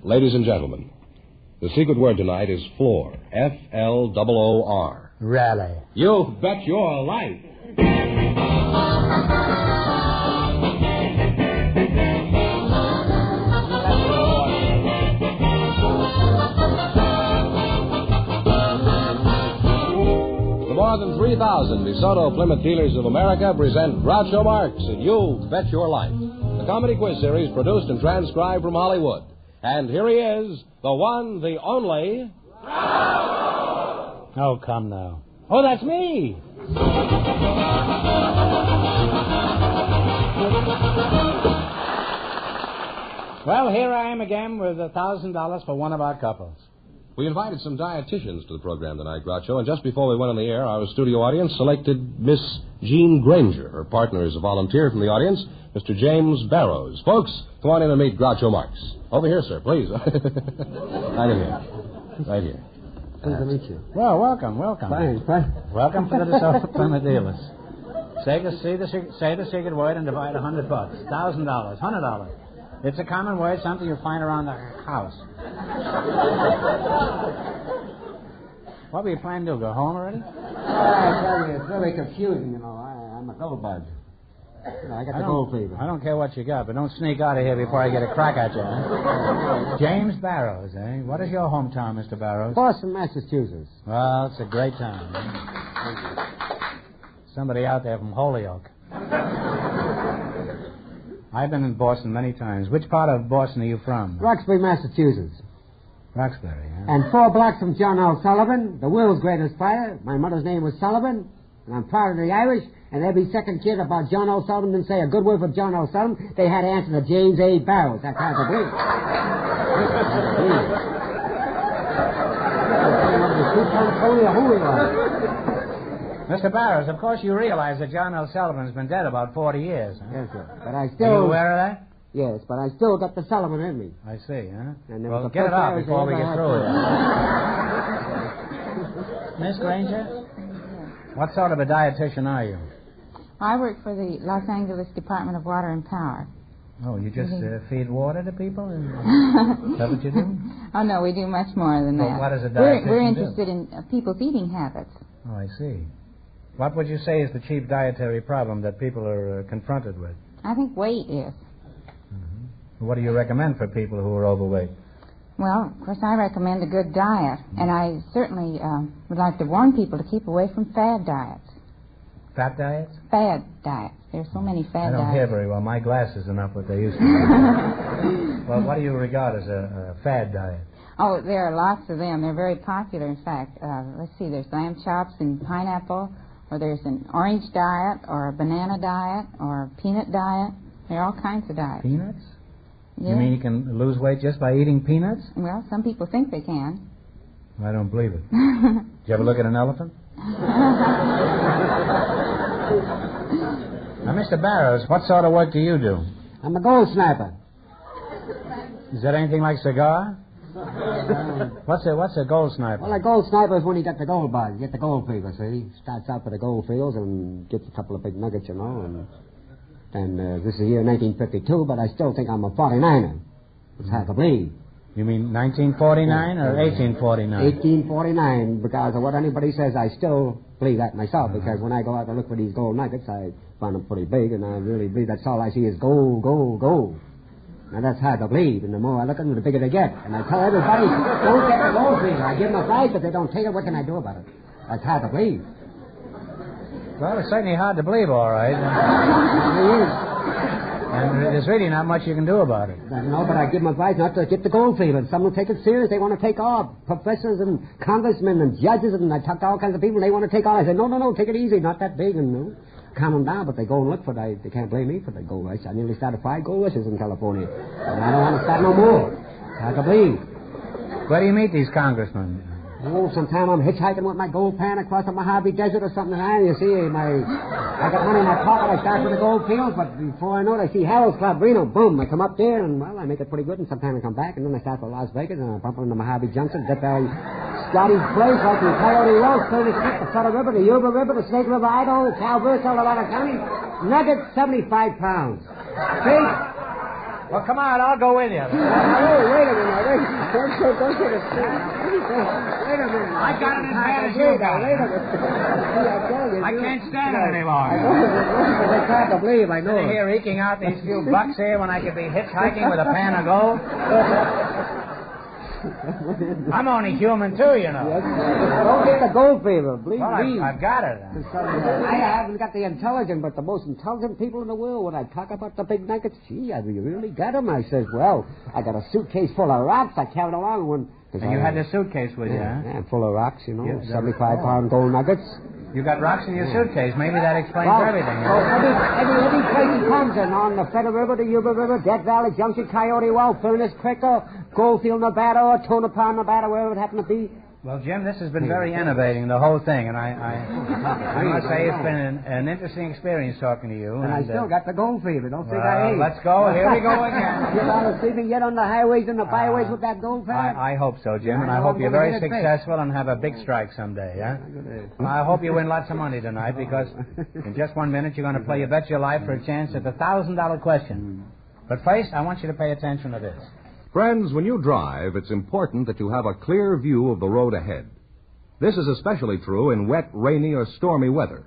Ladies and gentlemen, the secret word tonight is floor. F-L-O-O-R. Rally. You bet your life. The more than 3,000 DeSoto Plymouth dealers of America present Groucho Marx in You Bet Your Life, the comedy quiz series produced and transcribed from Hollywood. And here he is, the one, the only... Groucho! Oh, come now. Oh, that's me! Well, here I am again with $1,000 for one of our couples. We invited some dietitians to the program tonight, Groucho, and just before we went on the air, our studio audience selected Miss Jean Granger. Her partner is a volunteer from the audience, Mr. James Barrows. Folks, come on in and meet Groucho Marx. Over here, sir, please. Right in here. Right here. Pleased to meet you. Well, welcome. Fine. Welcome to the DeSoto Plymouth dealers. Say the secret word and divide $100. $1,000. $100. It's a common word, something you find around the house. What were you planning to do? Go home already? I tell you, it's really confusing, you know. I'm a gold bud. You know, I got the gold fever. I don't care what you got, but don't sneak out of here before I get a crack at you. Huh? James Barrows, eh? What is your hometown, Mr. Barrows? Boston, Massachusetts. Well, it's a great town. Eh? Somebody out there from Holyoke. I've been in Boston many times. Which part of Boston are you from? Roxbury, Massachusetts. Roxbury, huh? And 4 blocks from John L. Sullivan, the world's greatest fighter. My mother's name was Sullivan, and I'm proud of the Irish. And every second kid about John L. Sullivan didn't say a good word for John L. Sullivan. They had to answer to James A. Barrows. That's how to believe. Mr. Barrows, of course you realize that John L. Sullivan's been dead about 40 years. Huh? Yes, sir. But I still... Are you aware of that? Yes, but I still got the Sullivan in me. I see, huh? And well, get it out before we get through it. Miss Granger, what sort of a dietitian are you? I work for the Los Angeles Department of Water and Power. Oh, you just feed water to people? Is that what you do? Oh, no, we do much more than that. What does a dietitian We're interested in people's eating habits. Oh, I see. What would you say is the chief dietary problem that people are confronted with? I think weight is. What do you recommend for people who are overweight? Well, of course, I recommend a good diet, and I certainly would like to warn people to keep away from fad diets. Fat diets? Fad diets. There's so many fad diets. I don't hear very well. My glasses are not what they used to be. Well, what do you regard as a fad diet? Oh, there are lots of them. They're very popular, in fact. Let's see, there's lamb chops and pineapple, or there's an orange diet, or a banana diet, or a peanut diet. There are all kinds of diets. Peanuts? Yeah. You mean you can lose weight just by eating peanuts? Well, some people think they can. I don't believe it. Did you ever look at an elephant? Now, Mr. Barrows, what sort of work do you do? I'm a gold sniper. Is that anything like cigar? What's a gold sniper? Well, a gold sniper is when you get the gold bug. You get the gold fever, see? Starts out with the gold fields and gets a couple of big nuggets, you know, and this is the year 1952, but I still think I'm a 49er. It's hard to believe. You mean 1949 or 1849? 1849, because of what anybody says, I still believe that myself, because when I go out to look for these gold nuggets, I find them pretty big, and I really believe that's all I see is gold, gold, gold. Now, that's hard to believe, and the more I look at them, the bigger they get. And I tell everybody, don't get the gold fever. I give them a price, but they don't take it. What can I do about it? That's hard to believe. Well, it's certainly hard to believe, all right. It is. And there's really not much you can do about it. No, but I give them advice not to get the gold fever. Some will take it serious. They want to take off. Professors and congressmen and judges, and I talk to all kinds of people, they want to take off. I say, no, take it easy. Not that big, and calm them down, but they go and look for it. They can't blame me for the gold rush. I nearly started 5 gold rushes in California. And I don't want to start no more. Hard to believe. Where do you meet these congressmen? Oh, sometime I'm hitchhiking with my gold pan across the Mojave Desert or something. You see, I got money in my pocket. I start with the gold fields, but before I know it, I see Harold's Club, Reno. Boom, I come up there, and, well, I make it pretty good, and sometimes I come back, and then I start for Las Vegas, and I bump into Mojave Junction, get there, Scotty's place, right from Coyote Road, 36, the Sutter River, the Yuba River, the Snake River, Idaho, the Calvert, Colorado County. Nuggets, 75 pounds. See? Well, come on, I'll go with you. Wait a minute. Go to the street. Wait a minute. I got it as bad as you got it. Wait a minute. I can't stand it any longer. It's hard to believe, I know. Sitting here eking out these few bucks here when I could be hitchhiking with a pan of gold. I'm only human, too, you know. Don't get the gold fever. Believe me. I've got it. I haven't got the intelligence, but the most intelligent people in the world, when I talk about the big nuggets, gee, I really got them. I says, well, I got a suitcase full of rocks I carried along one. And you had the suitcase with you, huh? Yeah, full of rocks, you know, 75-pound gold nuggets. You got rocks in your suitcase. Maybe that explains everything. Well, every place he comes in, on the Feather River, the Yuba River, Death Valley, Junction, Coyote Well, Furnace Creek, or Goldfield, Nevada, or Tonopah, Nevada, wherever it happened to be. Well, Jim, this has been very innovating, the whole thing, and I must say it's been an interesting experience talking to you. And I still got the gold fever. Don't think I ain't. Let's go. Here we go again. You want to see me get on the highways and the byways with that gold fever? I hope so, Jim, and I hope you're very successful and have a big strike someday, huh? I hope you win lots of money tonight, because in just 1 minute you're going to play You Bet Your Life for a chance at the $1,000 question. But first, I want you to pay attention to this. Friends, when you drive, it's important that you have a clear view of the road ahead. This is especially true in wet, rainy, or stormy weather.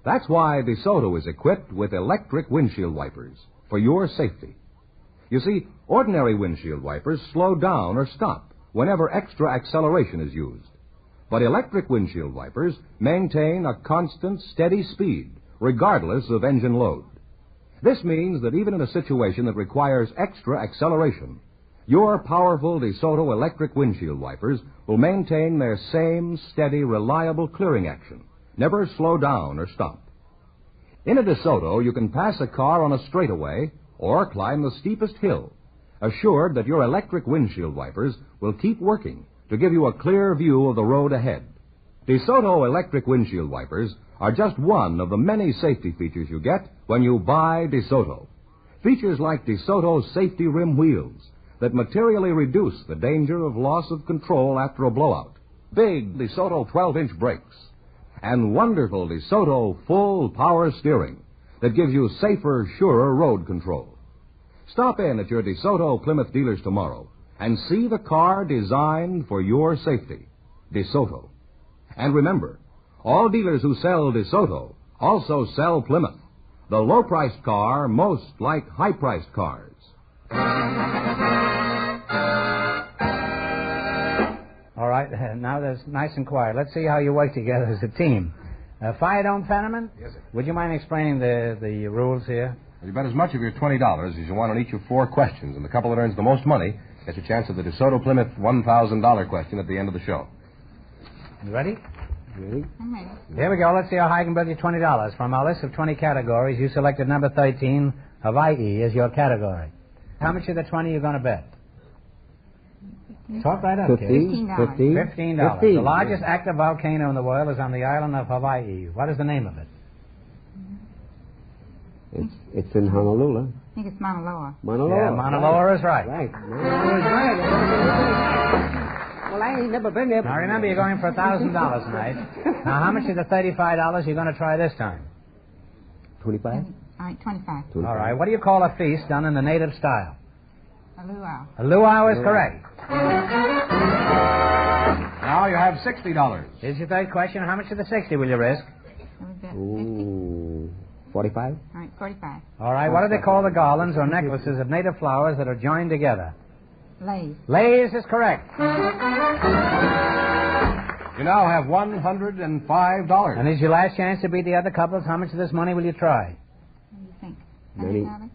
That's why DeSoto is equipped with electric windshield wipers for your safety. You see, ordinary windshield wipers slow down or stop whenever extra acceleration is used. But electric windshield wipers maintain a constant, steady speed, regardless of engine load. This means that even in a situation that requires extra acceleration, your powerful DeSoto electric windshield wipers will maintain their same steady, reliable clearing action, never slow down or stop. In a DeSoto, you can pass a car on a straightaway or climb the steepest hill, assured that your electric windshield wipers will keep working to give you a clear view of the road ahead. DeSoto electric windshield wipers are just one of the many safety features you get when you buy DeSoto. Features like DeSoto safety rim wheels that materially reduce the danger of loss of control after a blowout, big DeSoto 12-inch brakes, and wonderful DeSoto full power steering that gives you safer, surer road control. Stop in at your DeSoto Plymouth dealers tomorrow and see the car designed for your safety, DeSoto. And remember, all dealers who sell DeSoto also sell Plymouth, the low-priced car most like high-priced cars. All right, now that's nice and quiet. Let's see how you work together as a team. Fire Dome Fenneman? Yes, sir. Would you mind explaining the rules here? You bet as much of your $20 as you want on each of 4 questions, and the couple that earns the most money gets a chance at the DeSoto Plymouth $1,000 question at the end of the show. You ready? Ready? I'm ready. Here we go. Let's see how high I can build you $20. From our list of 20 categories, you selected number 13, Hawaii, as your category. How much of the 20 are you going to bet? Talk right up, kid. $15. $15. The largest active volcano in the world is on the island of Hawaii. What is the name of it? It's in Honolulu. I think it's Mauna Loa. Mauna Loa. Yeah, Mauna Loa is right. Right. Mauna Loa is right. Well, I ain't never been there. Now, remember, you're going for $1,000 tonight. Now, how much of the $35 you're going to try this time? 25? All right, 25. All right. What do you call a feast done in the native style? A luau. A luau is correct. Now you have $60. Here's your third question. How much of the 60 will you risk? That was bet 50. Ooh, 45? All right, 45. All right. What do they call the garlands or necklaces of native flowers that are joined together? Lays. Lays is correct. You now have $105. And as your last chance to beat the other couples, how much of this money will you try? What do you think? 90. $100?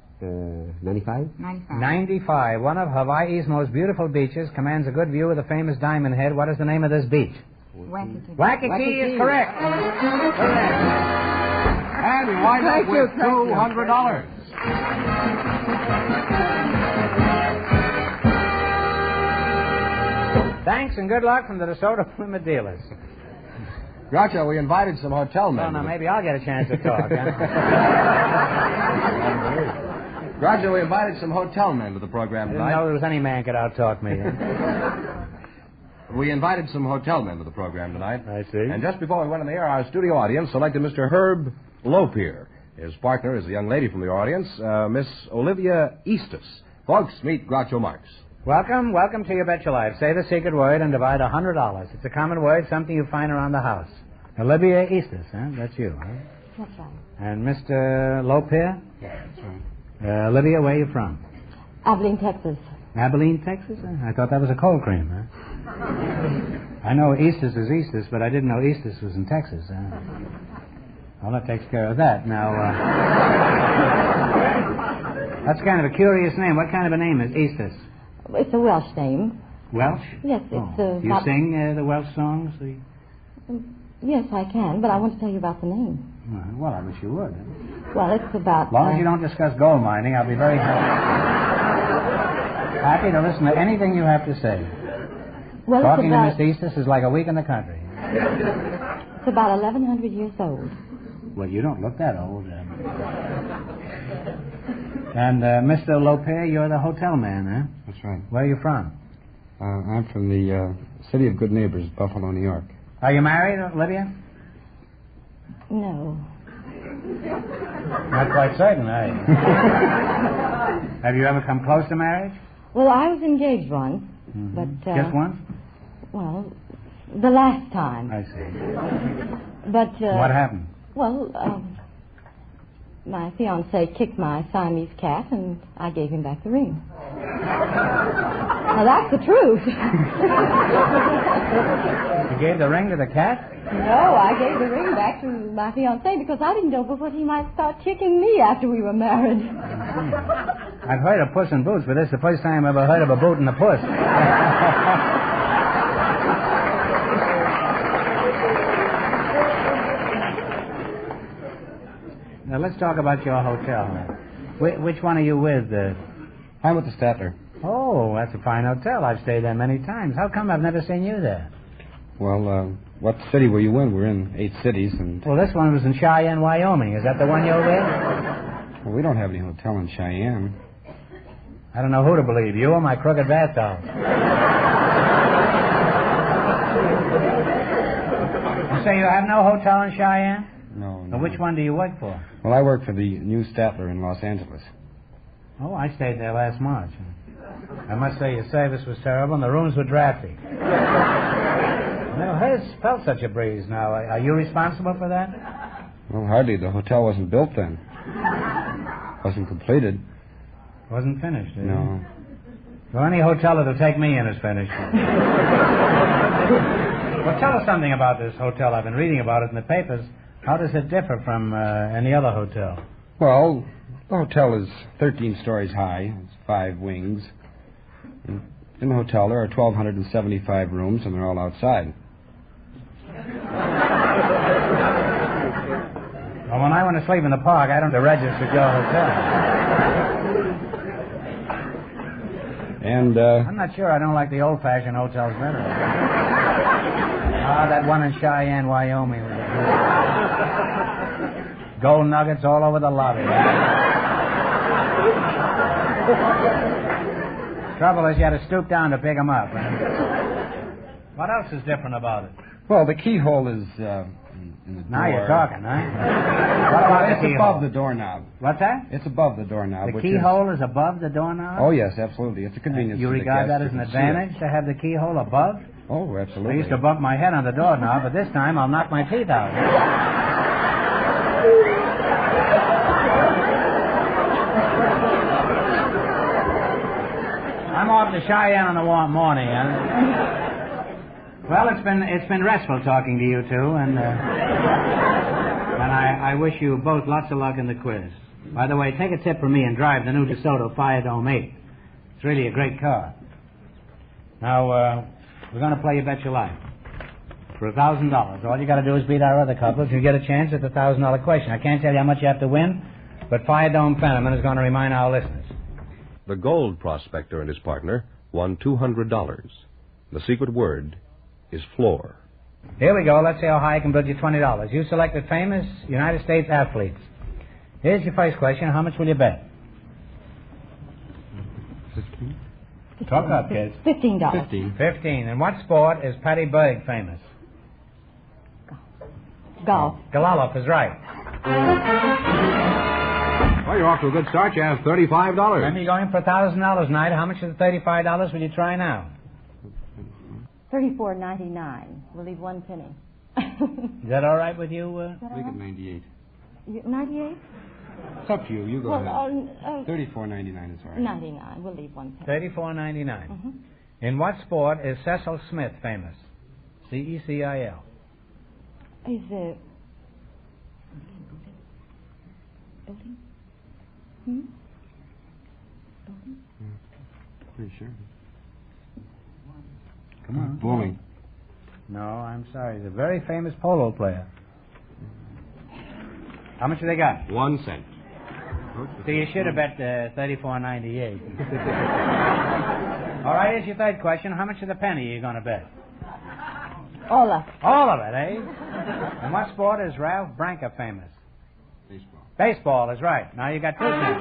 95? 95. 95. One of Hawaii's most beautiful beaches commands a good view of the famous Diamond Head. What is the name of this beach? Waikiki. Waikiki is correct. And you wind up with $200. Thanks and good luck from the DeSoto Plymouth dealers. Groucho, we invited some hotel men. Well, now, maybe I'll get a chance to talk, huh? Groucho, we invited some hotel men to the program I didn't tonight. know there was any man could out-talk me. We invited some hotel men to the program tonight. I see. And just before we went on the air, our studio audience selected Mr. Herb Lopier. His partner is a young lady from the audience, Miss Olivia Eastus. Folks, meet Groucho Marx. Welcome to You Bet Your Life. Say the secret word and divide $100. It's a common word, something you find around the house. Olivia Eastus, huh? That's you, huh? That's right. And Mr. Lopez? Yeah, that's right. Olivia, where are you from? Abilene, Texas. Abilene, Texas? I thought that was a cold cream, huh? I know Eastus is Eastus, but I didn't know Eastus was in Texas. Well, that takes care of that. Now, that's kind of a curious name. What kind of a name is Eastus? It's a Welsh name. Welsh? Yes, it's You sing the Welsh songs? Yes, I can, but I want to tell you about the name. Well, I wish you would. Well, it's about... As long as you don't discuss gold mining, I'll be very happy to listen to anything you have to say. Well, Talking it's about, to Miss Eastus is like a week in the country. It's about 1,100 years old. Well, you don't look that old. And Mr. Lopez, you're the hotel man, huh? That's right. Where are you from? I'm from the City of Good Neighbors, Buffalo, New York. Are you married, Olivia? No. Not quite certain, are you? Have you ever come close to marriage? Well, I was engaged once, but... Just once? Well, the last time. I see. But... What happened? Well, my fiancé kicked my Siamese cat, and I gave him back the ring. Now, that's the truth. You gave the ring to the cat? No, I gave the ring back to my fiancé because I didn't know but what he might start kicking me after we were married. I've heard of Puss in Boots, but this is the first time I've ever heard of a boot and a puss. Now, let's talk about your hotel. Which one are you with? I'm with the Statler. Oh, that's a fine hotel. I've stayed there many times. How come I've never seen you there? Well, what city were you in? We're in 8 cities, and... Well, this one was in Cheyenne, Wyoming. Is that the one you're with? Well, we don't have any hotel in Cheyenne. I don't know who to believe, you or my crooked bath doll. You say you have no hotel in Cheyenne? No. Well, which one do you work for? Well, I work for the new Statler in Los Angeles. Oh, I stayed there last March. I must say your service was terrible and the rooms were drafty. Never felt such a breeze. Now, are you responsible for that? Well, hardly. The hotel wasn't built then. Wasn't completed. Wasn't finished, did it? No. Well, any hotel that'll take me in is finished. Well, tell us something about this hotel. I've been reading about it in the papers. How does it differ from any other hotel? Well, the hotel is 13 stories high. It's 5 wings. In the hotel, there are 1,275 rooms, and they're all outside. Well, when I want to sleep in the park, I don't have to register at your hotel. And, I'm not sure. I don't like the old-fashioned hotels better. That one in Cheyenne, Wyoming. Gold nuggets all over the lobby. Trouble is, you had to stoop down to pick them up. What else is different about it? well, the keyhole is in the door. Now you're talking, huh? What about It's the keyhole? above the doorknob. What's that? It's above the doorknob. The which keyhole is above the doorknob? Oh, yes, absolutely. It's a convenience. You to the regard that guests as an to see it. advantage to have the keyhole above? Oh, I absolutely. used to bump my head on the doorknob, but this time I'll knock my teeth out. I'm off to Cheyenne on a warm morning, huh? Well, it's been restful talking to you two, and I wish you both lots of luck in the quiz. By the way, take a tip from me and drive the new DeSoto Fire Dome 8. It's really a great car. Now, we're going to play You Bet Your Life for $1,000. All you got to do is beat our other couples. You get a chance at the $1,000 question. I can't tell you how much you have to win, but Fire Dome Fenneman is going to remind our listeners. The gold prospector and his partner won $200. The secret word is floor. Here we go. Let's see how high I can build you $20. You selected famous United States athletes. Here's your first question. How much will you bet? 15. Talk up, kids. $15. 15. In what sport is Patty Berg famous? Golf. Galalov is right. Well, you're off to a good start. You have $35. Remember, you're going for $1,000 tonight. How much of the $35 will you try now? $34.99. We'll leave 1 penny. Is that all right with you? Make it 98. 98? It's up to you. You go ahead. $34.99 is all right. 99. We'll leave 1 penny. $34.99. Mm-hmm. In what sport is Cecil Smith famous? C-E-C-I-L. Is it... Building? Building? Pretty sure. Come on. Bowling. No, I'm sorry. He's a very famous polo player. How much have they got? 1 cent. So you should have bet $34.98. All right, here's your third question. How much of the penny are you going to bet? All of it. All of it, eh? In what sport is Ralph Branca famous? Baseball. Baseball is right. Now you got 2 cents.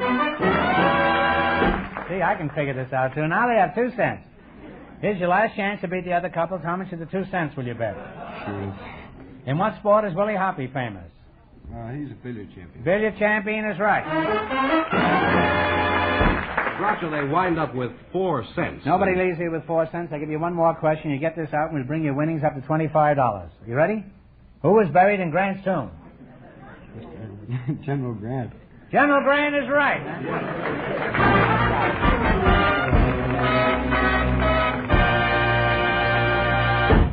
See, I can figure this out, too. Now they have 2 cents. Here's your last chance to beat the other couples. How much of the 2 cents will you bet? Sure. In what sport is Willie Hoppy famous? He's a billiard champion. Billiard champion is right. Groucho, they wind up with 4 cents. Nobody leaves here with 4 cents. I give you one more question. You get this out, and we'll bring your winnings up to $25. You ready? Who was buried in Grant's tomb? General Grant. General Grant is right.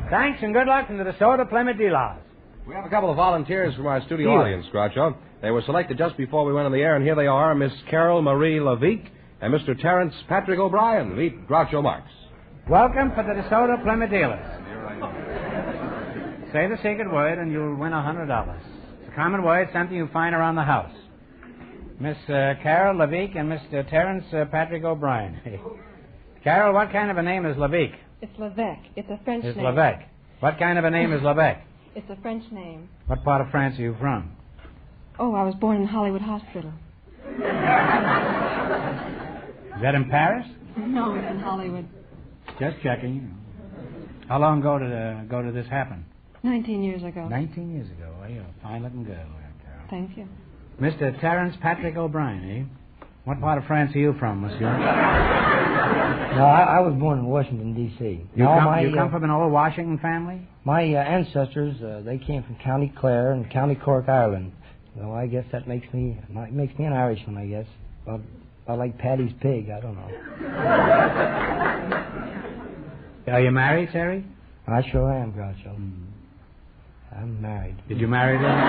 Thanks and good luck from the DeSoto Plymouth Dealers. We have a couple of volunteers from our studio audience, Groucho. They were selected just before we went on the air, and here they are, Miss Carol Marie Levique and Mr. Terrence Patrick O'Brien. Meet Groucho Marx. Welcome for the DeSoto Plymouth Dealers. Say the secret word and you'll win $100. It's a common word, something you find around the house. Miss Carol Levique and Mr. Terrence Patrick O'Brien. Carol, what kind of a name is Levique? It's Levesque. It's a French It's name. Levesque. What kind of a name is Levesque? It's a French name. What part of France are you from? Oh, I was born in Hollywood Hospital. Is that in Paris? No, it's in Hollywood. Just checking. How long ago did this happen? 19 years ago. 19 years ago. Well, you're a fine-looking girl there, Carol. Thank you. Mr. Terrence Patrick O'Brien, eh? What part of France are you from, monsieur? No, I was born in Washington, D.C. You come from an old Washington family? My ancestors, they came from County Clare and County Cork, Ireland. So I guess that makes me an Irishman, I guess. Well, I like Paddy's pig, I don't know. Are you married, Terry? I sure am, Groucho. I'm married. Did you marry them?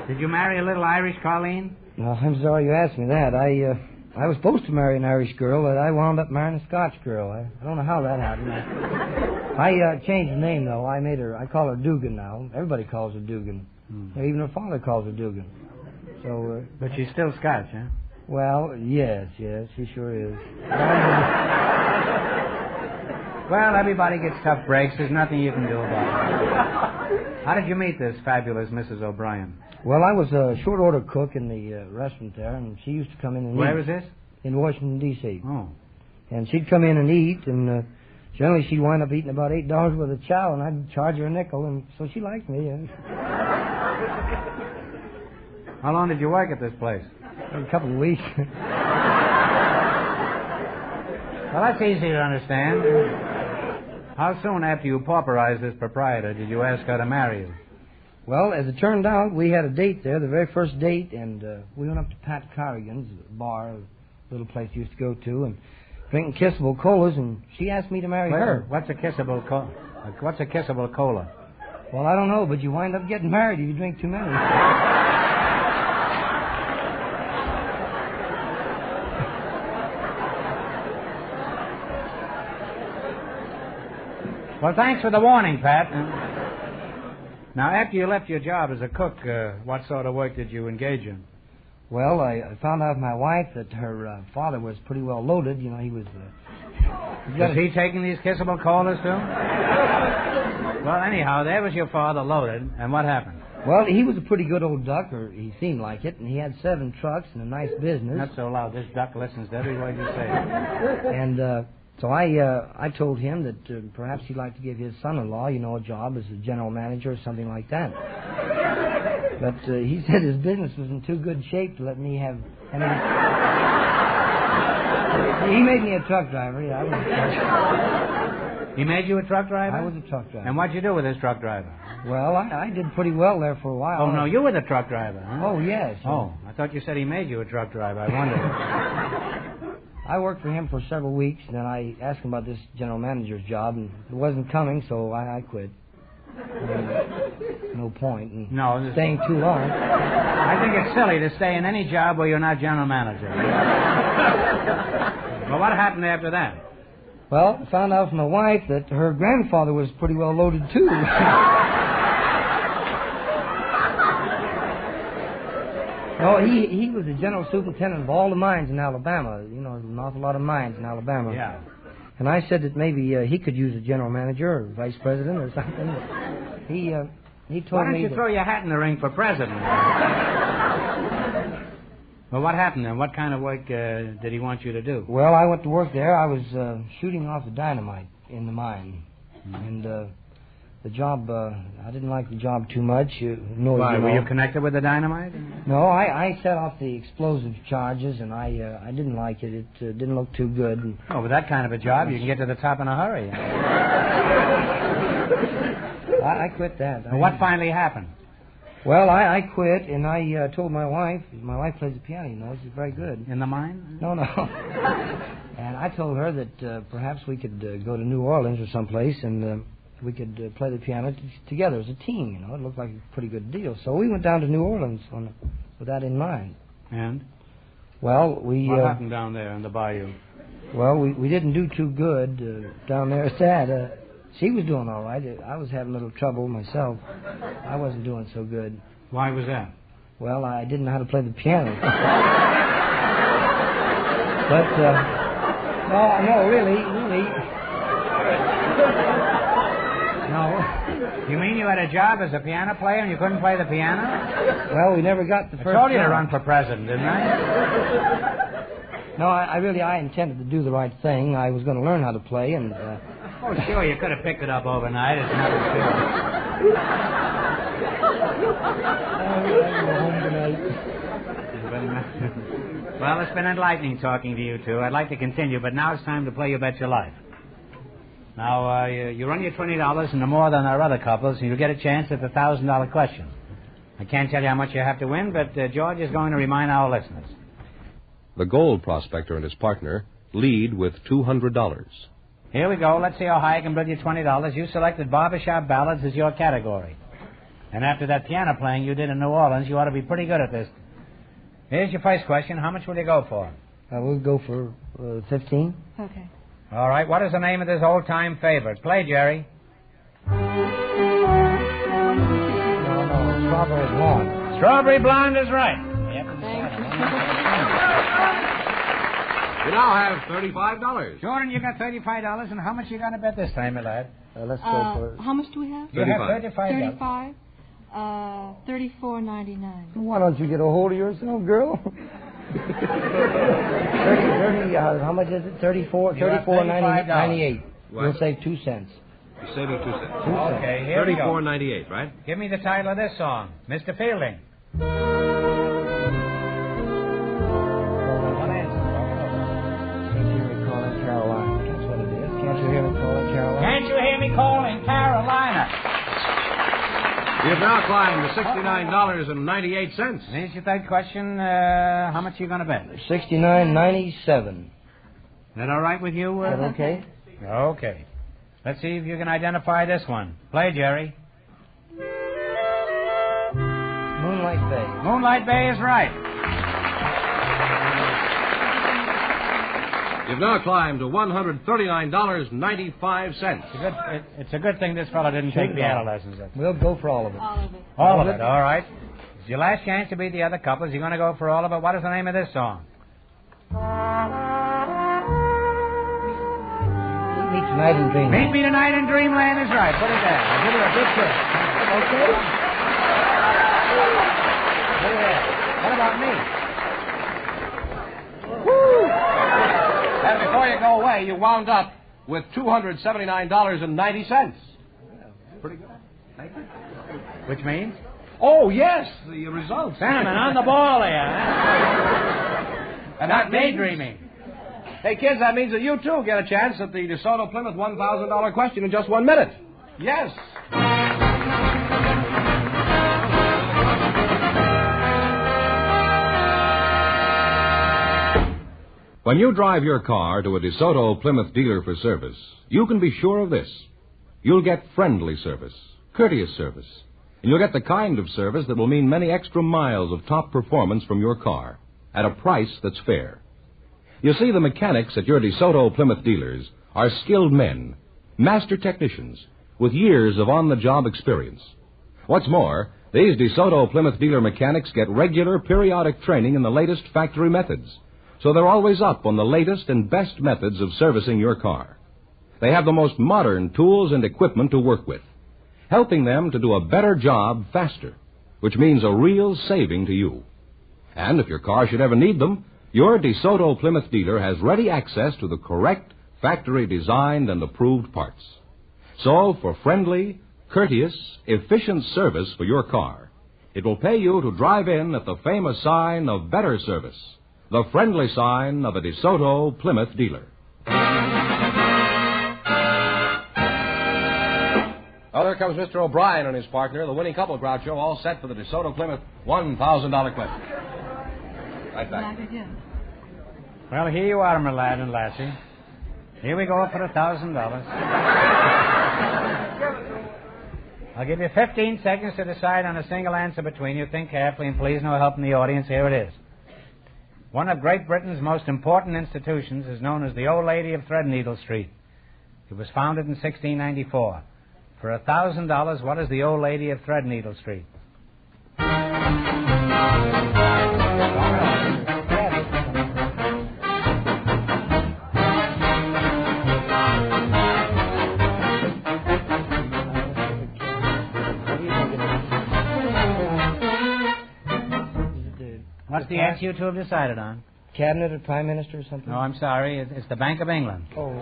Did you marry a little Irish Colleen? No, I'm sorry you asked me that. I was supposed to marry an Irish girl, but I wound up marrying a Scotch girl. I don't know how that happened. I changed the name, though. I call her Dugan now. Everybody calls her Dugan. Even her father calls her Dugan. So, but she's still Scotch, huh? Well, yes, she sure is. Well, everybody gets tough breaks. There's nothing you can do about it. How did you meet this fabulous Mrs. O'Brien? Well, I was a short order cook in the restaurant there, and she used to come in and eat. Where was this? In Washington, D.C. Oh. And she'd come in and eat, and generally she'd wind up eating about $8 worth of chow, and I'd charge her a nickel, and so she liked me. How long did you work at this place? A couple of weeks. Well, that's easy to understand. How soon after you pauperized this proprietor did you ask her to marry you? Well, as it turned out, we had a date there, the very first date, and we went up to Pat Corrigan's bar, a little place we used to go to, and drinking kissable colas, and she asked me to marry her. What's a kissable cola? What's a kissable cola? Well, I don't know, but you wind up getting married if you drink too many. Well, thanks for the warning, Pat. Now, after you left your job as a cook, what sort of work did you engage in? Well, I found out of my wife that her father was pretty well loaded. You know, he was... Was he taking these kissable colas, too? Well, anyhow, there was your father loaded, and what happened? Well, he was a pretty good old duck, or he seemed like it, and he had 7 trucks and a nice business. Not so loud. This duck listens to every word you say. And so I told him that perhaps he'd like to give his son-in-law, a job as a general manager or something like that. But he said his business was in too good shape to let me have any... He made me a truck driver, yeah. I was a truck. He made you a truck driver? I was a truck driver. And what'd you do with this truck driver? Well, I did pretty well there for a while. Oh, no, you were the truck driver, huh? Oh, yes. Oh, I thought you said he made you a truck driver. I wondered. I worked for him for several weeks, and then I asked him about this general manager's job, and it wasn't coming, so I quit. No point in staying too long. I think it's silly to stay in any job where you're not general manager. Well, what happened after that? Well, I found out from my wife that her grandfather was pretty well loaded, too. Oh, he was the general superintendent of all the mines in Alabama. There's an awful lot of mines in Alabama. Yeah. And I said that maybe he could use a general manager or vice president or something. He told me... Why don't you throw your hat in the ring for president? Well, what happened then? What kind of work did he want you to do? Well, I went to work there. I was shooting off the dynamite in the mine. And the job, I didn't like the job too much. Why, were you connected with the dynamite? No, I set off the explosive charges, and I didn't like it. It didn't look too good. Oh, with that kind of a job, you can get to the top in a hurry. I quit that. Well, what finally happened? Well, I quit, and I told my wife. My wife plays the piano, she's very good. In the mine? No. And I told her that perhaps we could go to New Orleans or someplace, and we could play the piano together as a team, It looked like a pretty good deal. So we went down to New Orleans with that in mind. And? Well, what happened down there in the bayou? Well, we didn't do too good down there at that. She was doing all right. I was having a little trouble myself. I wasn't doing so good. Why was that? Well, I didn't know how to play the piano. But, no, really. No. You mean you had a job as a piano player and you couldn't play the piano? Well, we never got the first I told you job. to run for president, didn't I? No, I intended to do the right thing. I was going to learn how to play, and... Oh, sure, you could have picked it up overnight. It's nothing serious. Well, it's been enlightening talking to you two. I'd like to continue, but now it's time to play You Bet Your Life. Now, you run your $20 into more than our other couples, and you'll get a chance at the $1,000 question. I can't tell you how much you have to win, but George is going to remind our listeners. The gold prospector and his partner lead with $200. Here we go. Let's see how high I can bid you $20. You selected barbershop ballads as your category. And after that piano playing you did in New Orleans, you ought to be pretty good at this. Here's your first question. How much will you go for? We'll go for 15. Okay. All right. What is the name of this old-time favorite? Play, Jerry. No, Strawberry Blonde. Strawberry Blonde is right. You now have $35. Jordan, you got $35, and how much you going to bet this time, my lad? Let's go for... How much do we have? You have $35. 35. $34.99. Why don't you get a hold of yourself, girl? 30, how much is it? $34.98. We'll save 2 cents. You're saving 2 cents. Okay, here we go. $34.98, right? Give me the title of this song. Mr. Fielding. Can't you hear me calling Carolina? You've now climbed to $69.98. Here's your third question. How much are you going to bet? $69.97. Is that all right with you? Is that okay? Okay. Let's see if you can identify this one. Play, Jerry. Moonlight Bay. Moonlight Bay is right. You've now climbed to $139.95. It's a good thing this fellow didn't take piano lessons. We'll go for all of it. All of it, all right. It's your last chance to beat the other couples. You're going to go for all of it. What is the name of this song? Meet Me Tonight in Dreamland. Meet Me Tonight in Dreamland is right. Put it down. I'll give you a big kiss. Okay. See there. What about me? Woo! And before you go away, you wound up with $279.90. Pretty good. Thank you. Which means? Oh, yes, the results. Salmon on the ball there. And that daydreaming. Hey, kids, that means that you, too, get a chance at the DeSoto Plymouth $1,000 question in just 1 minute. Yes. When you drive your car to a DeSoto Plymouth dealer for service, you can be sure of this. You'll get friendly service, courteous service, and you'll get the kind of service that will mean many extra miles of top performance from your car at a price that's fair. You see, the mechanics at your DeSoto Plymouth dealers are skilled men, master technicians, with years of on-the-job experience. What's more, these DeSoto Plymouth dealer mechanics get regular periodic training in the latest factory methods, so they're always up on the latest and best methods of servicing your car. They have the most modern tools and equipment to work with, helping them to do a better job faster, which means a real saving to you. And if your car should ever need them, your DeSoto Plymouth dealer has ready access to the correct factory-designed and approved parts. So, for friendly, courteous, efficient service for your car, it will pay you to drive in at the famous sign of better service, the friendly sign of a DeSoto Plymouth dealer. Oh, there comes Mr. O'Brien and his partner, the winning couple, Groucho, all set for the DeSoto Plymouth $1,000 question. Right back. Well, here you are, my lad and lassie. Here we go for $1,000. I'll give you 15 seconds to decide on a single answer between you. Think carefully, and please no help from the audience. Here it is. One of Great Britain's most important institutions is known as the Old Lady of Threadneedle Street. It was founded in 1694. For $1,000, what is the Old Lady of Threadneedle Street? What's the answer you two have decided on? Cabinet or Prime Minister or something? No, I'm sorry. It's the Bank of England. Oh.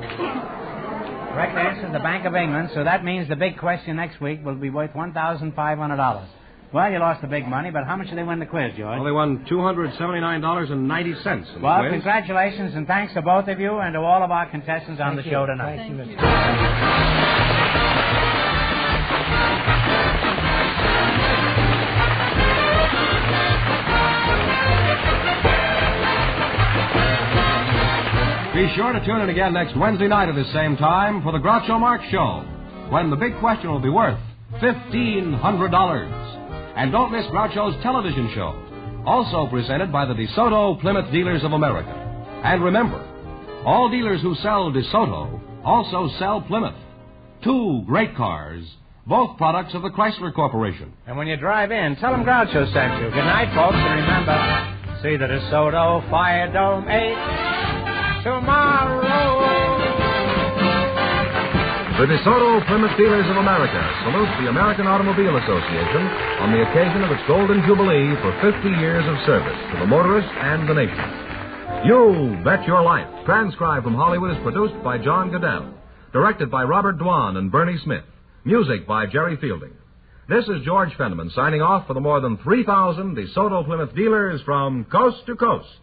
Correct answer is the Bank of England, so that means the big question next week will be worth $1,500. Well, you lost the big money, but how much did they win the quiz, George? Well, they won $279.90. Well, congratulations and thanks to both of you and to all of our contestants on the show tonight. Thank you, Mr. Be sure to tune in again next Wednesday night at the same time for the Groucho Marx Show, when the big question will be worth $1,500. And don't miss Groucho's television show, also presented by the DeSoto Plymouth Dealers of America. And remember, all dealers who sell DeSoto also sell Plymouth. Two great cars, both products of the Chrysler Corporation. And when you drive in, tell them Groucho sent you. Good night, folks, and remember, see the DeSoto Fire Dome 8 tomorrow. The DeSoto Plymouth Dealers of America salute the American Automobile Association on the occasion of its Golden Jubilee for 50 years of service to the motorist and the nation. You Bet Your Life, transcribed from Hollywood, is produced by John Goodell, directed by Robert Dwan and Bernie Smith, music by Jerry Fielding. This is George Fenneman signing off for the more than 3,000 DeSoto Plymouth dealers from coast to coast.